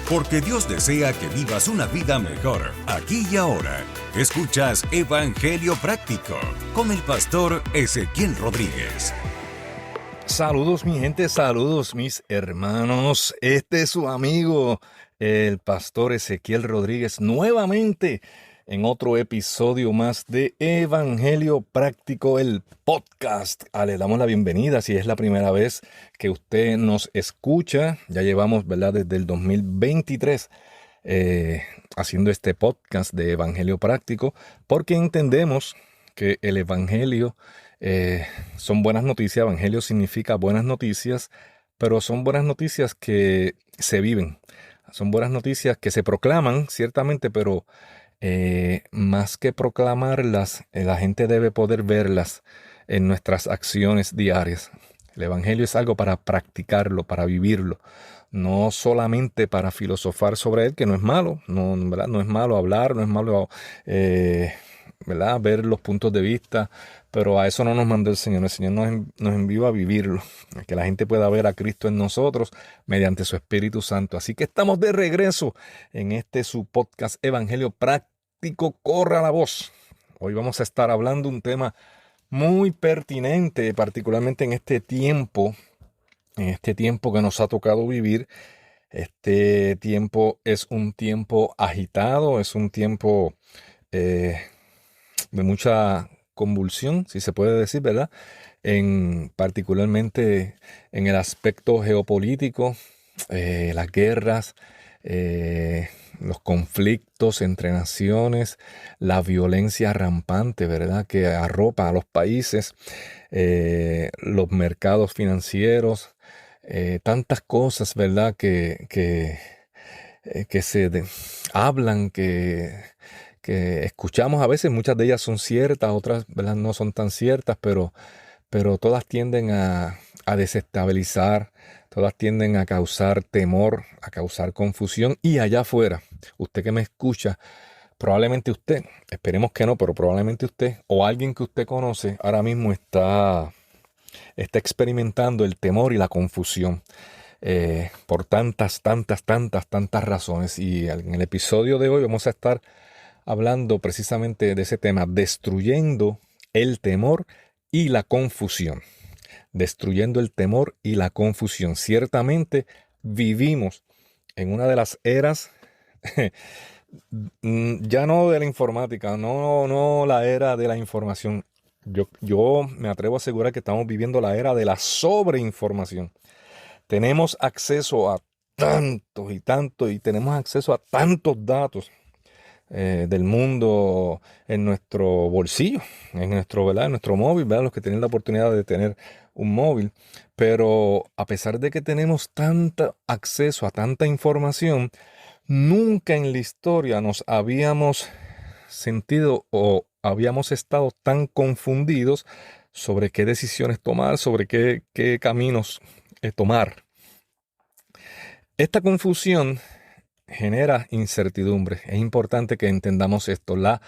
Porque Dios desea que vivas una vida mejor, aquí y ahora. Escuchas Evangelio Práctico con el pastor Ezequiel Rodríguez. Saludos mi gente, saludos mis hermanos. Este es su amigo, el pastor Ezequiel Rodríguez, nuevamente en otro episodio más de Evangelio Práctico, el podcast. Le damos la bienvenida si es la primera vez que usted nos escucha. Ya llevamos, ¿verdad?, desde el 2023 haciendo este podcast de Evangelio Práctico, porque entendemos que el Evangelio son buenas noticias. Evangelio significa buenas noticias, pero son buenas noticias que se viven. Son buenas noticias que se proclaman, ciertamente, pero más que proclamarlas, la gente debe poder verlas en nuestras acciones diarias. El Evangelio es algo para practicarlo, para vivirlo, no solamente para filosofar sobre él, que no es malo, no, ¿verdad? No es malo hablar, no es malo ¿verdad?, ver los puntos de vista, pero a eso no nos mandó el Señor. El Señor nos envió a vivirlo, a que la gente pueda ver a Cristo en nosotros mediante su Espíritu Santo. Así que estamos de regreso en su podcast Evangelio Práctico, corra la voz. Hoy vamos a estar hablando un tema muy pertinente, particularmente en este tiempo que nos ha tocado vivir. Este tiempo es un tiempo agitado, es un tiempo de mucha convulsión, si se puede decir, ¿verdad? Particularmente en el aspecto geopolítico, las guerras, los conflictos entre naciones, la violencia rampante, ¿verdad?, que arropa a los países, los mercados financieros, tantas cosas, ¿verdad?, que se hablan, que escuchamos a veces. Muchas de ellas son ciertas, otras, ¿verdad?, no son tan ciertas, pero todas tienden a desestabilizar, todas tienden a causar temor, a causar confusión. Y allá afuera, usted que me escucha, probablemente usted, esperemos que no, pero probablemente usted o alguien que usted conoce ahora mismo está experimentando el temor y la confusión por tantas razones. Y en el episodio de hoy vamos a estar hablando precisamente de ese tema, destruyendo el temor y la confusión. Destruyendo el temor y la confusión. Ciertamente vivimos en una de las eras, ya no de la informática, no la era de la información. Yo me atrevo a asegurar que estamos viviendo la era de la sobreinformación. Tenemos acceso a tantos y tenemos acceso a tantos datos del mundo en nuestro bolsillo, ¿verdad?, en nuestro móvil, ¿verdad?, los que tienen la oportunidad de tener un móvil. Pero a pesar de que tenemos tanto acceso a tanta información, nunca en la historia nos habíamos sentido o habíamos estado tan confundidos sobre qué decisiones tomar, sobre qué caminos tomar. Esta confusión genera incertidumbre. Es importante que entendamos esto. La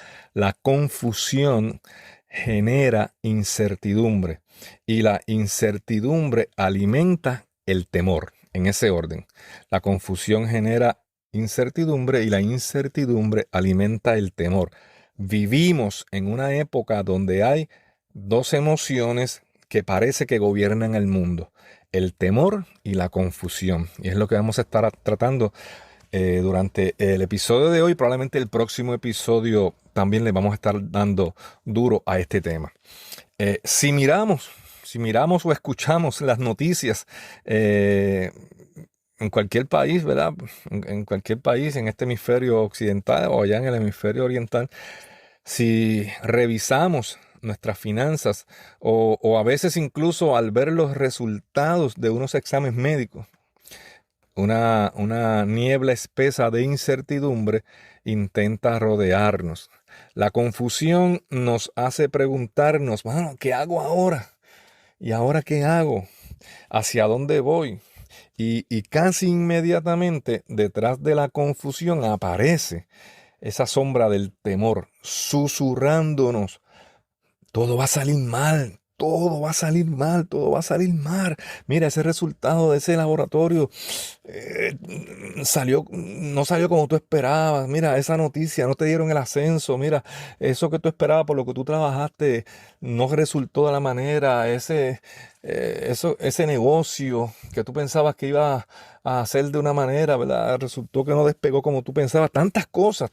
confusión genera incertidumbre y la incertidumbre alimenta el temor. En ese orden, la confusión genera incertidumbre y la incertidumbre alimenta el temor. Vivimos en una época donde hay dos emociones que parece que gobiernan el mundo: el temor y la confusión. Y es lo que vamos a estar tratando durante el episodio de hoy. Probablemente el próximo episodio también le vamos a estar dando duro a este tema. Si miramos o escuchamos las noticias en cualquier país, ¿verdad?, en cualquier país en este hemisferio occidental o allá en el hemisferio oriental, si revisamos nuestras finanzas o a veces incluso al ver los resultados de unos exámenes médicos, una niebla espesa de incertidumbre intenta rodearnos. La confusión nos hace preguntarnos, bueno, ¿qué hago ahora? ¿Y ahora qué hago? ¿Hacia dónde voy? Y casi inmediatamente detrás de la confusión aparece esa sombra del temor, susurrándonos: todo va a salir mal, todo va a salir mal, todo va a salir mal. Mira, ese resultado de ese laboratorio no salió como tú esperabas. Mira, esa noticia, no te dieron el ascenso. Mira, eso que tú esperabas por lo que tú trabajaste no resultó de la manera. Ese negocio que tú pensabas que iba a hacer de una manera, ¿verdad? Resultó que no despegó como tú pensabas. Tantas cosas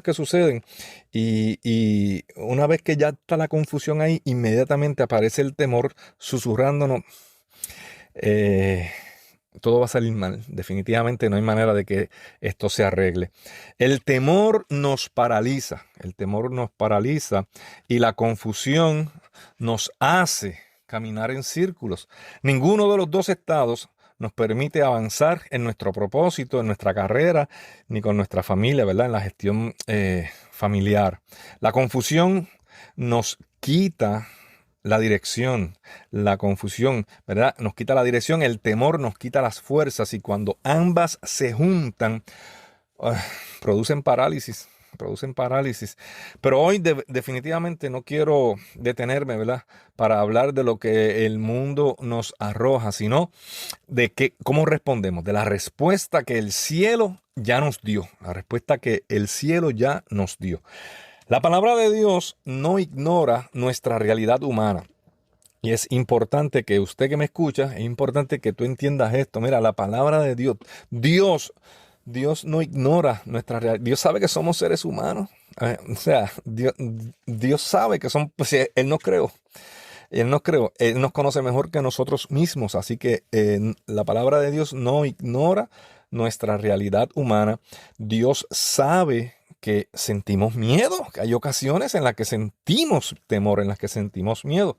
que suceden. Y una vez que ya está la confusión ahí, inmediatamente aparece el temor susurrándonos. eh, Todo va a salir mal. Definitivamente no hay manera de que esto se arregle. El temor nos paraliza. El temor nos paraliza y la confusión nos hace caminar en círculos. Ninguno de los dos estados nos permite avanzar en nuestro propósito, en nuestra carrera, ni con nuestra familia, ¿verdad? En la gestión familiar. La confusión nos quita la dirección, la confusión, ¿verdad? Nos quita la dirección, el temor nos quita las fuerzas y cuando ambas se juntan, ah, producen parálisis, producen parálisis. Pero hoy definitivamente no quiero detenerme, ¿verdad? Para hablar de lo que el mundo nos arroja, sino de cómo respondemos, de la respuesta que el cielo ya nos dio, la respuesta que el cielo ya nos dio. La palabra de Dios no ignora nuestra realidad humana. Y es importante que usted que me escucha, es importante que tú entiendas esto. Mira, la palabra de Dios no ignora nuestra realidad. Dios sabe que somos seres humanos. Dios sabe que somos, pues, Él nos creó. Él nos conoce mejor que nosotros mismos. Así que la palabra de Dios no ignora nuestra realidad humana. Dios sabe que sentimos miedo, que hay ocasiones en las que sentimos temor, en las que sentimos miedo.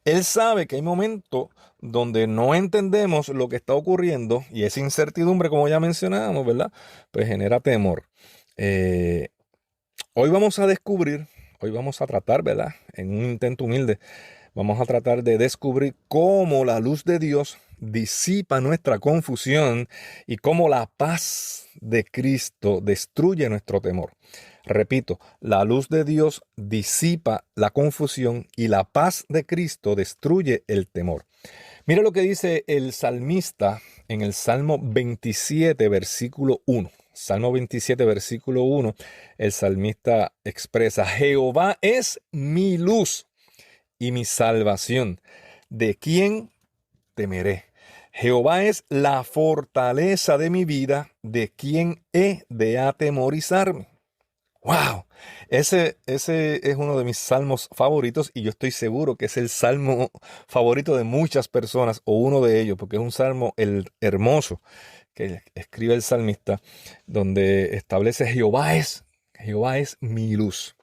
Él sabe que hay momentos donde no entendemos lo que está ocurriendo y esa incertidumbre, como ya mencionábamos, ¿verdad? Pues genera temor. Hoy vamos a tratar, ¿verdad? En un intento humilde, vamos a tratar de descubrir cómo la luz de Dios disipa nuestra confusión y cómo la paz de Cristo destruye nuestro temor. Repito, la luz de Dios disipa la confusión y la paz de Cristo destruye el temor. Mira lo que dice el salmista en el Salmo 27, versículo 1. Salmo 27, versículo 1, el salmista expresa: Jehová es mi luz y mi salvación. ¿De quién temeré? Jehová es la fortaleza de mi vida. ¿De quién he de atemorizarme? ¡Wow! Ese es uno de mis salmos favoritos y yo estoy seguro que es el salmo favorito de muchas personas o uno de ellos, porque es un salmo hermoso que escribe el salmista, donde establece Jehová es mi luz.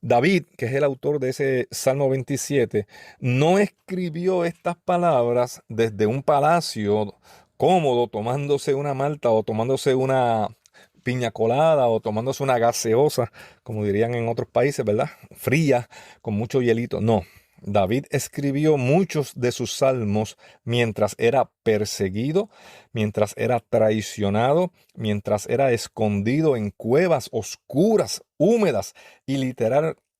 David, que es el autor de ese Salmo 27, no escribió estas palabras desde un palacio cómodo, tomándose una malta o tomándose una piña colada o tomándose una gaseosa, como dirían en otros países, ¿verdad? Fría, con mucho hielito. No. David escribió muchos de sus salmos mientras era perseguido, mientras era traicionado, mientras era escondido en cuevas oscuras, húmedas y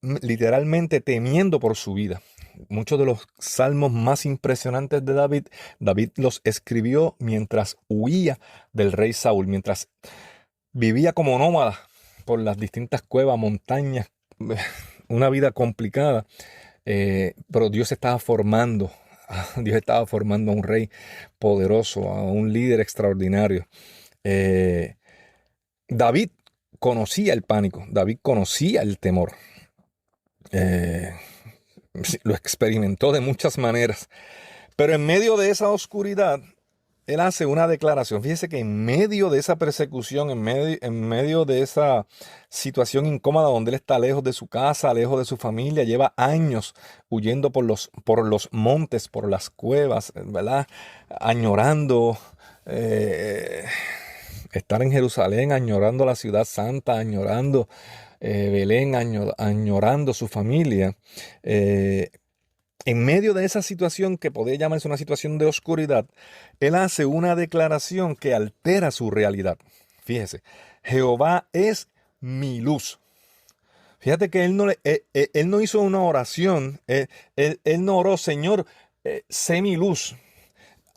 literalmente temiendo por su vida. Muchos de los salmos más impresionantes de David los escribió mientras huía del rey Saúl, mientras vivía como nómada por las distintas cuevas, montañas, una vida complicada. Pero Dios estaba formando a un rey poderoso, a un líder extraordinario. David conocía el pánico, David conocía el temor. Lo experimentó de muchas maneras. Pero en medio de esa oscuridad, él hace una declaración. Fíjese que en medio de esa persecución, en medio de esa situación incómoda donde él está lejos de su casa, lejos de su familia, lleva años huyendo por los montes, por las cuevas, ¿verdad? Añorando estar en Jerusalén, añorando la ciudad santa, añorando Belén, añorando su familia. En medio de esa situación que podría llamarse una situación de oscuridad, él hace una declaración que altera su realidad. Fíjese, Jehová es mi luz. Fíjate que él no hizo una oración, él no oró, Señor, sé mi luz,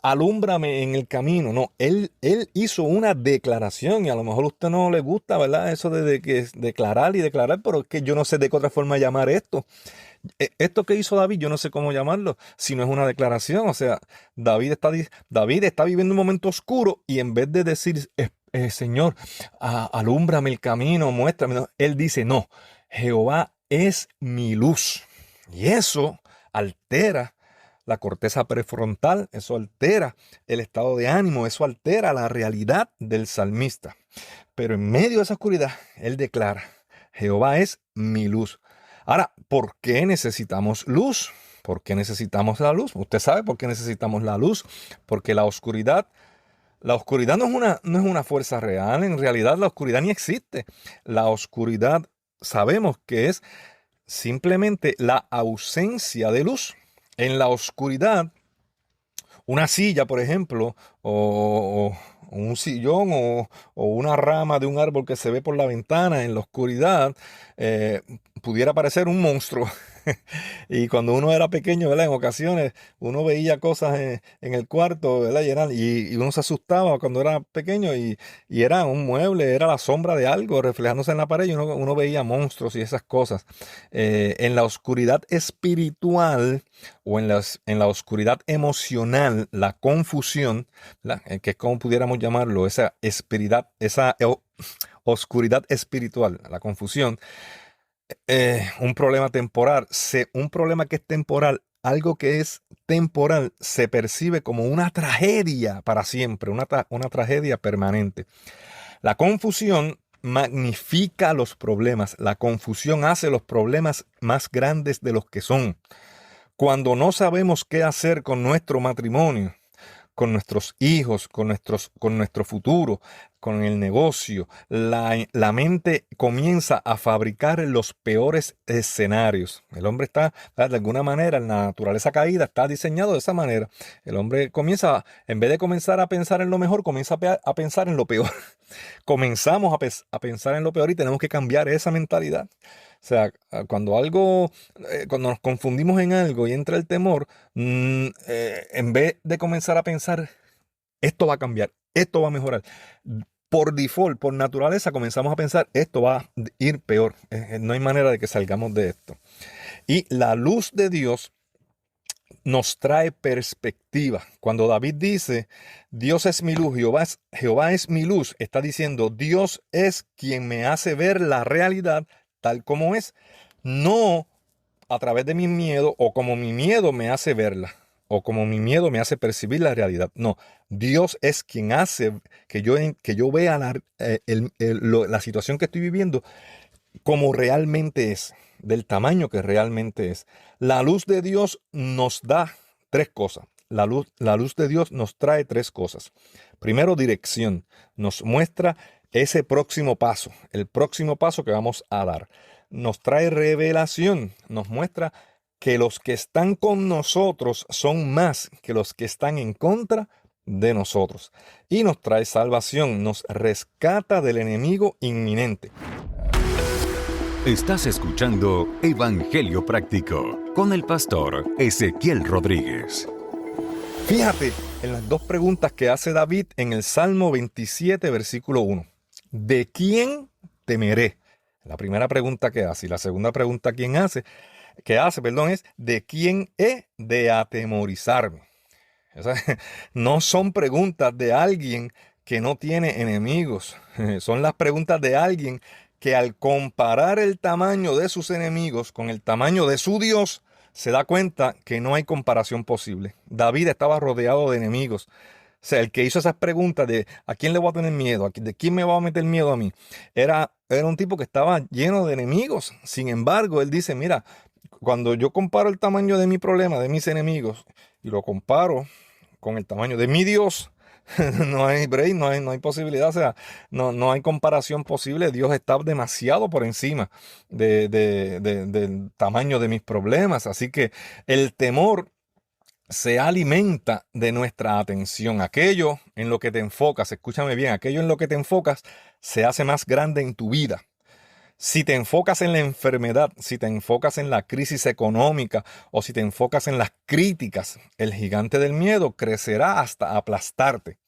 alúmbrame en el camino. No, él hizo una declaración y a lo mejor a usted no le gusta, ¿verdad? Eso de que declarar y declarar, pero es que yo no sé de qué otra forma llamar esto. Esto que hizo David, yo no sé cómo llamarlo, si no es una declaración. O sea, David está viviendo un momento oscuro y en vez de decir, Señor, alúmbrame el camino, muéstrame, no, él dice, no, Jehová es mi luz. Y eso altera la corteza prefrontal, eso altera el estado de ánimo, eso altera la realidad del salmista. Pero en medio de esa oscuridad, él declara, Jehová es mi luz. Ahora, ¿por qué necesitamos luz? ¿Por qué necesitamos la luz? Usted sabe por qué necesitamos la luz. Porque la oscuridad no es una fuerza real. En realidad la oscuridad ni existe. La oscuridad sabemos que es simplemente la ausencia de luz. En la oscuridad, una silla, por ejemplo, o un sillón o una rama de un árbol que se ve por la ventana en la oscuridad, pudiera parecer un monstruo. Y cuando uno era pequeño, ¿verdad? En ocasiones uno veía cosas en el cuarto, ¿verdad? Y uno se asustaba cuando era pequeño y era un mueble, era la sombra de algo reflejándose en la pared y uno veía monstruos y esas cosas. En la oscuridad espiritual o en la oscuridad emocional, la confusión, ¿verdad? Que es como pudiéramos llamarlo, oscuridad espiritual, la confusión, un problema temporal, un problema que es temporal, algo que es temporal, se percibe como una tragedia para siempre, una tragedia permanente. La confusión magnifica los problemas, la confusión hace los problemas más grandes de los que son. Cuando no sabemos qué hacer con nuestro matrimonio, con nuestros hijos, con nuestro futuro, con el negocio, la mente comienza a fabricar los peores escenarios. El hombre está, de alguna manera, en la naturaleza caída, está diseñado de esa manera. El hombre comienza, en vez de comenzar a pensar en lo mejor, comienza a pensar en lo peor. Comenzamos a pensar en lo peor y tenemos que cambiar esa mentalidad. O sea, cuando nos confundimos en algo y entra el temor, en vez de comenzar a pensar, esto va a cambiar, esto va a mejorar, por default, por naturaleza, comenzamos a pensar, esto va a ir peor. No hay manera de que salgamos de esto. Y la luz de Dios nos trae perspectiva. Cuando David dice, Dios es mi luz, Jehová es mi luz, está diciendo, Dios es quien me hace ver la realidad tal como es, no a través de mi miedo o como mi miedo me hace verla o como mi miedo me hace percibir la realidad. No, Dios es quien hace que yo vea la situación que estoy viviendo como realmente es, del tamaño que realmente es. La luz de Dios nos da tres cosas. La luz de Dios nos trae tres cosas. Primero, dirección. Nos muestra ese próximo paso, el próximo paso que vamos a dar. Nos trae revelación. Nos muestra que los que están con nosotros son más que los que están en contra de nosotros. Y nos trae salvación. Nos rescata del enemigo inminente. Estás escuchando Evangelio Práctico con el pastor Ezequiel Rodríguez. Fíjate en las dos preguntas que hace David en el Salmo 27, versículo 1. ¿De quién temeré? La primera pregunta que hace. Y la segunda pregunta que hace, es ¿de quién he de atemorizarme? O sea, no son preguntas de alguien que no tiene enemigos. Son las preguntas de alguien que al comparar el tamaño de sus enemigos con el tamaño de su Dios, se da cuenta que no hay comparación posible. David estaba rodeado de enemigos. O sea, el que hizo esas preguntas de ¿a quién le voy a tener miedo? ¿De quién me va a meter miedo a mí? Era un tipo que estaba lleno de enemigos. Sin embargo, él dice, mira, cuando yo comparo el tamaño de mi problema, de mis enemigos, y lo comparo con el tamaño de mi Dios, no hay break, no hay posibilidad, o sea, no hay comparación posible. Dios está demasiado por encima del tamaño de mis problemas. Así que el temor se alimenta de nuestra atención. Aquello en lo que te enfocas, escúchame bien, aquello en lo que te enfocas se hace más grande en tu vida. Si te enfocas en la enfermedad, si te enfocas en la crisis económica o si te enfocas en las críticas, el gigante del miedo crecerá hasta aplastarte.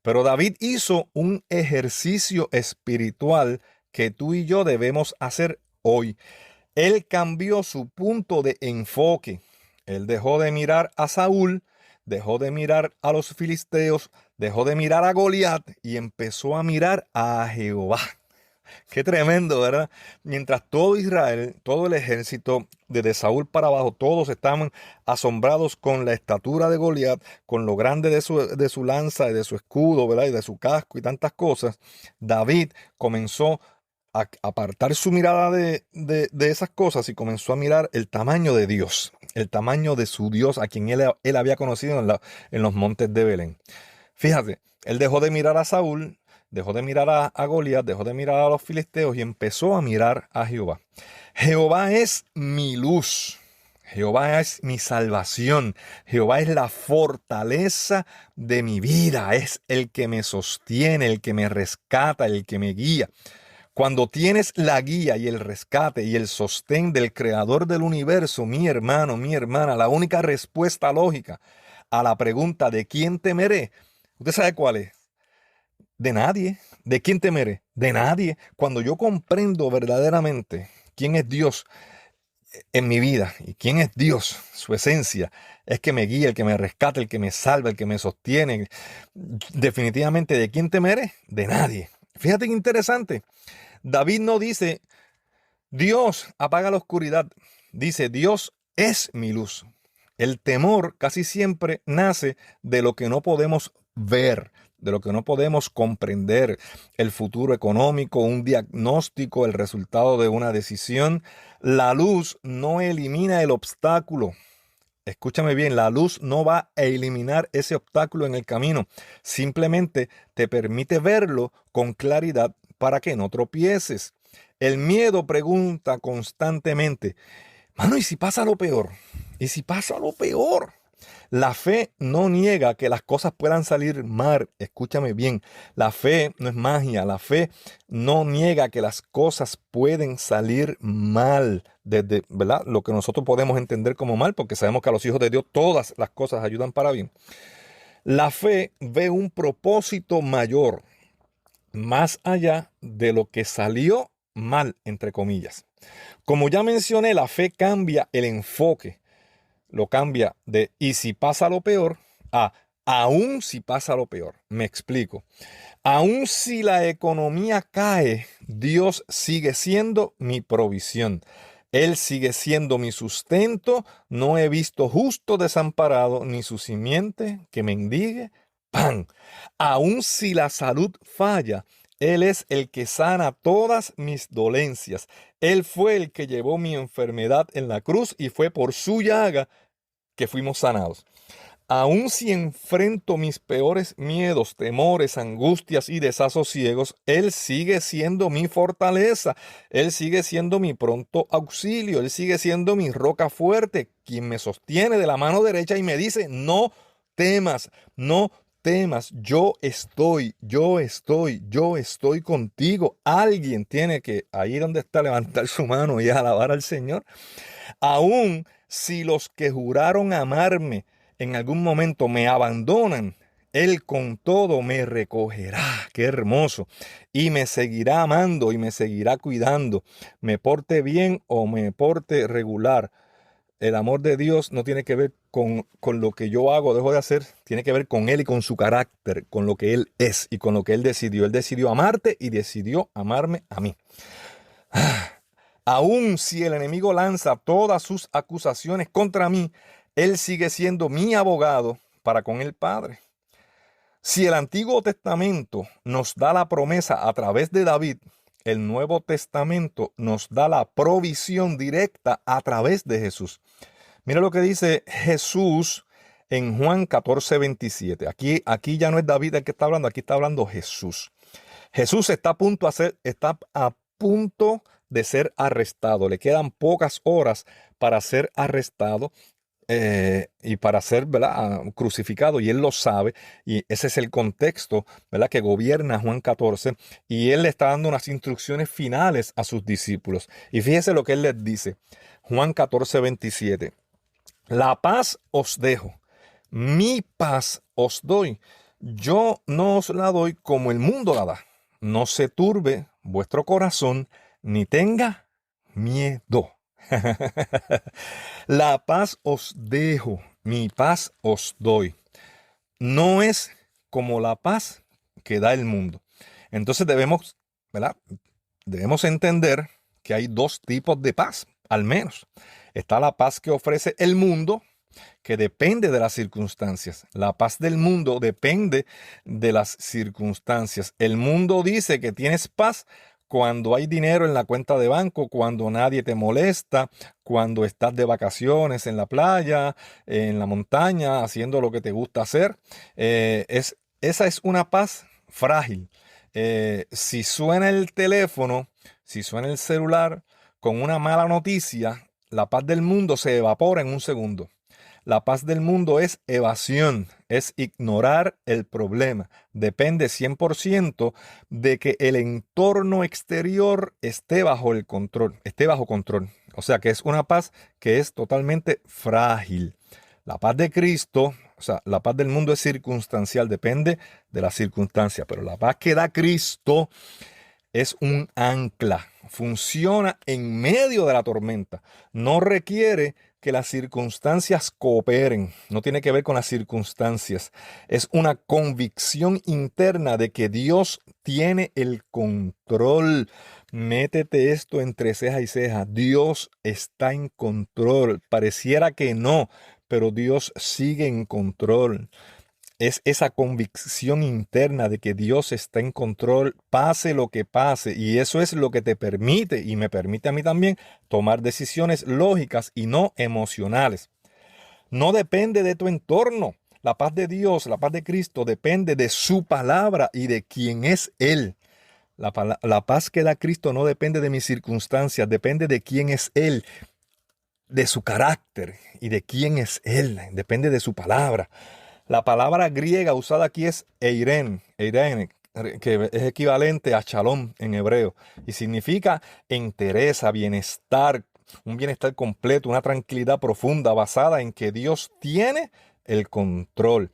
Pero David hizo un ejercicio espiritual que tú y yo debemos hacer hoy. Él cambió su punto de enfoque. Él dejó de mirar a Saúl, dejó de mirar a los filisteos, dejó de mirar a Goliat y empezó a mirar a Jehová. Qué tremendo, ¿verdad? Mientras todo Israel, todo el ejército, desde Saúl para abajo, todos estaban asombrados con la estatura de Goliat, con lo grande de su lanza y de su escudo, ¿verdad? Y de su casco y tantas cosas. David comenzó a apartar su mirada de esas cosas y comenzó a mirar el tamaño de Dios, el tamaño de su Dios a quien él había conocido en los montes de Belén. Fíjate, él dejó de mirar a Saúl, dejó de mirar a Goliat, dejó de mirar a los filisteos y empezó a mirar a Jehová. Jehová es mi luz. Jehová es mi salvación. Jehová es la fortaleza de mi vida. Es el que me sostiene, el que me rescata, el que me guía. Cuando tienes la guía y el rescate y el sostén del creador del universo, mi hermano, mi hermana, la única respuesta lógica a la pregunta ¿de quién temeré? ¿Usted sabe cuál es? De nadie. ¿De quién temeré? De nadie. Cuando yo comprendo verdaderamente quién es Dios en mi vida y quién es Dios, su esencia, es que me guía, el que me rescata, el que me salva, el que me sostiene. Definitivamente, ¿de quién temeré? De nadie. Fíjate qué interesante. David no dice, Dios apaga la oscuridad. Dice, Dios es mi luz. El temor casi siempre nace de lo que no podemos ver, de lo que no podemos comprender, el futuro económico, un diagnóstico, el resultado de una decisión. La luz no elimina el obstáculo. Escúchame bien, la luz no va a eliminar ese obstáculo en el camino. Simplemente te permite verlo con claridad para que no tropieces. El miedo pregunta constantemente, mano, ¿y si pasa lo peor? ¿Y si pasa lo peor? La fe no niega que las cosas puedan salir mal. Escúchame bien, la fe no es magia. La fe no niega que las cosas pueden salir mal. Desde, ¿verdad? Lo que nosotros podemos entender como mal, porque sabemos que a los hijos de Dios todas las cosas ayudan para bien. La fe ve un propósito mayor, más allá de lo que salió mal, entre comillas. Como ya mencioné, la fe cambia el enfoque. Lo cambia de y si pasa lo peor a aún si pasa lo peor. Me explico. Aún si la economía cae, Dios sigue siendo mi provisión. Él sigue siendo mi sustento. No he visto justo desamparado ni su simiente que mendigue pan. Aún si la salud falla, Él es el que sana todas mis dolencias. Él fue el que llevó mi enfermedad en la cruz y fue por su llaga que fuimos sanados. Aun si enfrento mis peores miedos, temores, angustias y desasosiegos, Él sigue siendo mi fortaleza. Él sigue siendo mi pronto auxilio. Él sigue siendo mi roca fuerte, quien me sostiene de la mano derecha y me dice, no temas, no temas, yo estoy contigo. Alguien tiene que, ahí donde está, levantar su mano y alabar al Señor. Aún si los que juraron amarme en algún momento me abandonan, Él con todo me recogerá. Qué hermoso. Y me seguirá amando y me seguirá cuidando. Me porte bien o me porte regular. El amor de Dios no tiene que ver con lo que yo hago o dejo de hacer. Tiene que ver con Él y con su carácter, con lo que Él es y con lo que Él decidió. Él decidió amarte y decidió amarme a mí. Aún si el enemigo lanza todas sus acusaciones contra mí, Él sigue siendo mi abogado para con el Padre. Si el Antiguo Testamento nos da la promesa a través de David, el Nuevo Testamento nos da la provisión directa a través de Jesús. Mira lo que dice Jesús en Juan 14:27. Aquí ya no es David el que está hablando, aquí está hablando Jesús. Jesús está a punto de ser arrestado. Le quedan pocas horas para ser arrestado. y para ser, ¿verdad?, crucificado, y él lo sabe, y ese es el contexto, ¿verdad?, que gobierna Juan 14, y él le está dando unas instrucciones finales a sus discípulos. Y fíjese lo que él les dice, Juan 14, 27. La paz os dejo, mi paz os doy. Yo no os la doy como el mundo la da. No se turbe vuestro corazón, ni tenga miedo. La paz os dejo, mi paz os doy. No es como la paz que da el mundo. Entonces debemos, ¿verdad?, debemos entender que hay dos tipos de paz, al menos. Está la paz que ofrece el mundo, que depende de las circunstancias. La paz del mundo depende de las circunstancias. El mundo dice que tienes paz cuando hay dinero en la cuenta de banco, cuando nadie te molesta, cuando estás de vacaciones en la playa, en la montaña, haciendo lo que te gusta hacer. Esa es una paz frágil. Si suena el teléfono, si suena el celular con una mala noticia, la paz del mundo se evapora en un segundo. La paz del mundo es evasión, es ignorar el problema. Depende 100% de que el entorno exterior esté bajo el control, esté bajo control. O sea que es una paz que es totalmente frágil. La paz de Cristo, o sea, la paz del mundo es circunstancial, depende de la circunstancia, pero la paz que da Cristo es un ancla, funciona en medio de la tormenta, no requiere que las circunstancias cooperen, no tiene que ver con las circunstancias, es una convicción interna de que Dios tiene el control. Métete esto entre ceja y ceja, Dios está en control, pareciera que no, pero Dios sigue en control. Es esa convicción interna de que Dios está en control, pase lo que pase, y eso es lo que te permite, y me permite a mí también, tomar decisiones lógicas y no emocionales. No depende de tu entorno. La paz de Dios, la paz de Cristo, depende de su palabra y de quién es Él. La paz que da Cristo no depende de mis circunstancias, depende de quién es Él, de su carácter y de quién es Él, depende de su palabra. La palabra griega usada aquí es eirene, que es equivalente a shalom en hebreo, y significa entereza, bienestar, un bienestar completo, una tranquilidad profunda basada en que Dios tiene el control.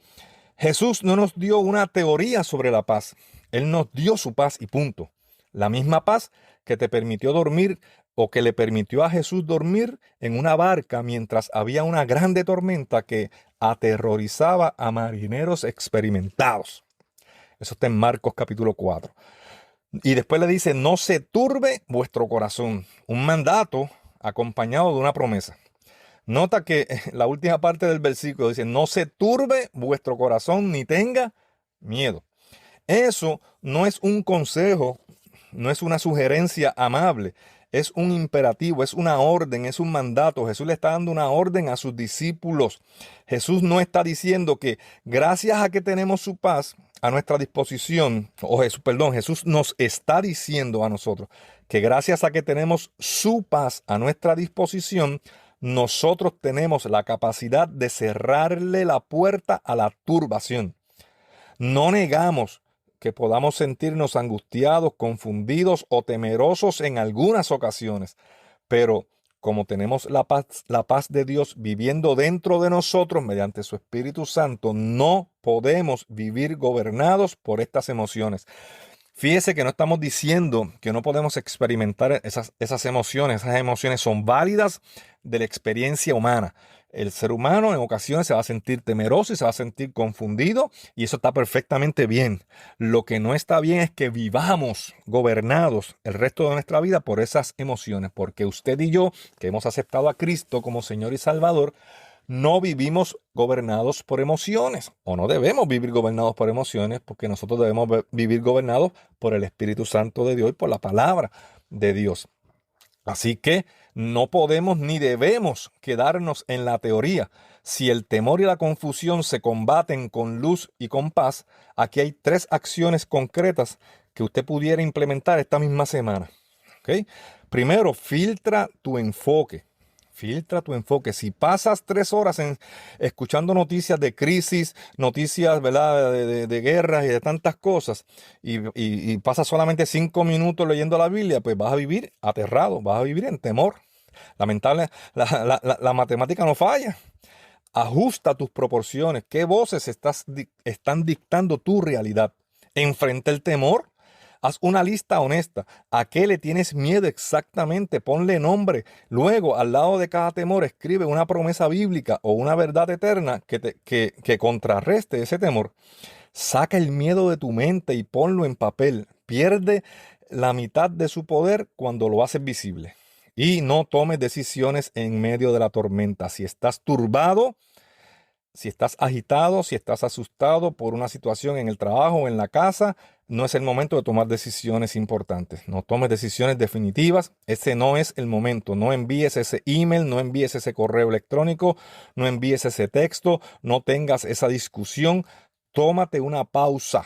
Jesús no nos dio una teoría sobre la paz, Él nos dio su paz y punto. La misma paz que te permitió dormir o que le permitió a Jesús dormir en una barca mientras había una grande tormenta que aterrorizaba a marineros experimentados. Eso está en Marcos capítulo 4. Y después le dice, no se turbe vuestro corazón. Un mandato acompañado de una promesa. Nota que la última parte del versículo dice, no se turbe vuestro corazón ni tenga miedo. Eso no es un consejo, no es una sugerencia amable. Es un imperativo, es una orden, es un mandato. Jesús le está dando una orden a sus discípulos. Jesús no está diciendo que gracias a que tenemos su paz a nuestra disposición, Jesús nos está diciendo a nosotros que gracias a que tenemos su paz a nuestra disposición, nosotros tenemos la capacidad de cerrarle la puerta a la turbación. No negamos que podamos sentirnos angustiados, confundidos o temerosos en algunas ocasiones, pero como tenemos la paz de Dios viviendo dentro de nosotros mediante su Espíritu Santo, no podemos vivir gobernados por estas emociones. Fíjese que no estamos diciendo que no podemos experimentar esas emociones. Esas emociones son válidas de la experiencia humana. El ser humano en ocasiones se va a sentir temeroso y se va a sentir confundido, y eso está perfectamente bien. Lo que no está bien es que vivamos gobernados el resto de nuestra vida por esas emociones, porque usted y yo, que hemos aceptado a Cristo como Señor y Salvador, no vivimos gobernados por emociones, o no debemos vivir gobernados por emociones, porque nosotros debemos vivir gobernados por el Espíritu Santo de Dios y por la palabra de Dios. Así que no podemos ni debemos quedarnos en la teoría. Si el temor y la confusión se combaten con luz y con paz, aquí hay 3 acciones concretas que usted pudiera implementar esta misma semana. ¿Okay? Primero, filtra tu enfoque. Filtra tu enfoque. Si pasas 3 horas escuchando noticias de crisis, noticias, ¿verdad?, de guerras y de tantas cosas, y pasas solamente 5 minutos leyendo la Biblia, pues vas a vivir aterrado, vas a vivir en temor. Lamentable, la matemática no falla. Ajusta tus proporciones. ¿Qué voces están dictando tu realidad? Enfrenta el temor. Haz una lista honesta. ¿A qué le tienes miedo exactamente? Ponle nombre. Luego, al lado de cada temor, escribe una promesa bíblica o una verdad eterna que contrarreste ese temor. Saca el miedo de tu mente y ponlo en papel. Pierde la mitad de su poder cuando lo haces visible. Y no tomes decisiones en medio de la tormenta. Si estás turbado, si estás agitado, si estás asustado por una situación en el trabajo o en la casa, no es el momento de tomar decisiones importantes. No tomes decisiones definitivas. Ese no es el momento. No envíes ese email, no envíes ese correo electrónico, no envíes ese texto, no tengas esa discusión. Tómate una pausa.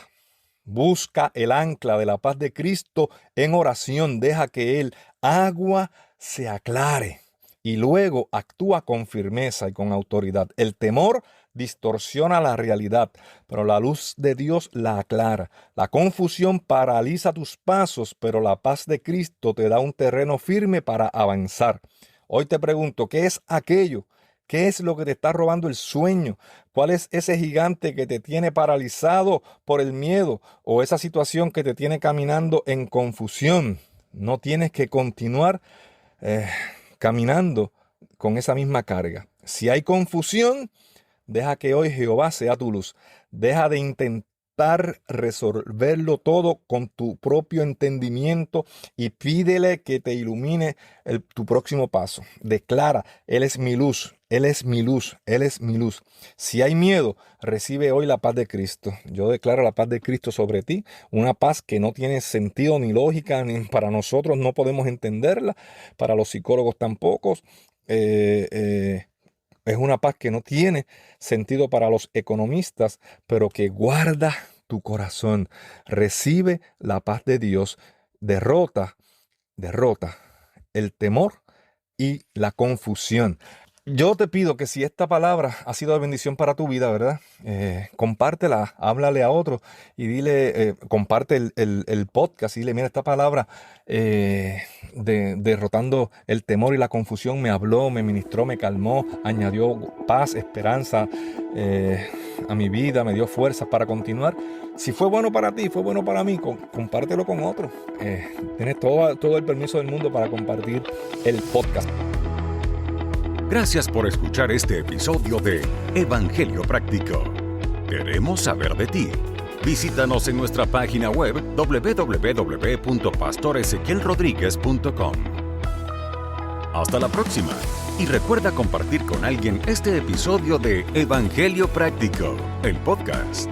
Busca el ancla de la paz de Cristo en oración. Deja que el agua se aclare. Y luego actúa con firmeza y con autoridad. El temor distorsiona la realidad, pero la luz de Dios la aclara. La confusión paraliza tus pasos, pero la paz de Cristo te da un terreno firme para avanzar. Hoy te pregunto, ¿qué es aquello? ¿Qué es lo que te está robando el sueño? ¿Cuál es ese gigante que te tiene paralizado por el miedo o esa situación que te tiene caminando en confusión? No tienes que continuar caminando con esa misma carga. Si hay confusión, deja que hoy Jehová sea tu luz. Deja de intentar resolverlo todo con tu propio entendimiento y pídele que te ilumine tu próximo paso. Declara, Él es mi luz, Él es mi luz, Él es mi luz. Si hay miedo, recibe hoy la paz de Cristo. Yo declaro la paz de Cristo sobre ti, una paz que no tiene sentido ni lógica, ni para nosotros no podemos entenderla, para los psicólogos tampoco. Es una paz que no tiene sentido para los economistas, pero que guarda tu corazón. Recibe la paz de Dios. Derrota el temor y la confusión. Yo te pido que si esta palabra ha sido de bendición para tu vida, ¿verdad? Compártela, háblale a otro y dile, comparte el podcast y dile, mira, esta palabra derrotando el temor y la confusión me habló, me ministró, me calmó, añadió paz, esperanza a mi vida, me dio fuerzas para continuar. Si fue bueno para ti, fue bueno para mí, compártelo con otro. Tienes todo el permiso del mundo para compartir el podcast. Gracias por escuchar este episodio de Evangelio Práctico. Queremos saber de ti. Visítanos en nuestra página web www.pastorezequielrodriguez.com. Hasta la próxima. Y recuerda compartir con alguien este episodio de Evangelio Práctico, el podcast.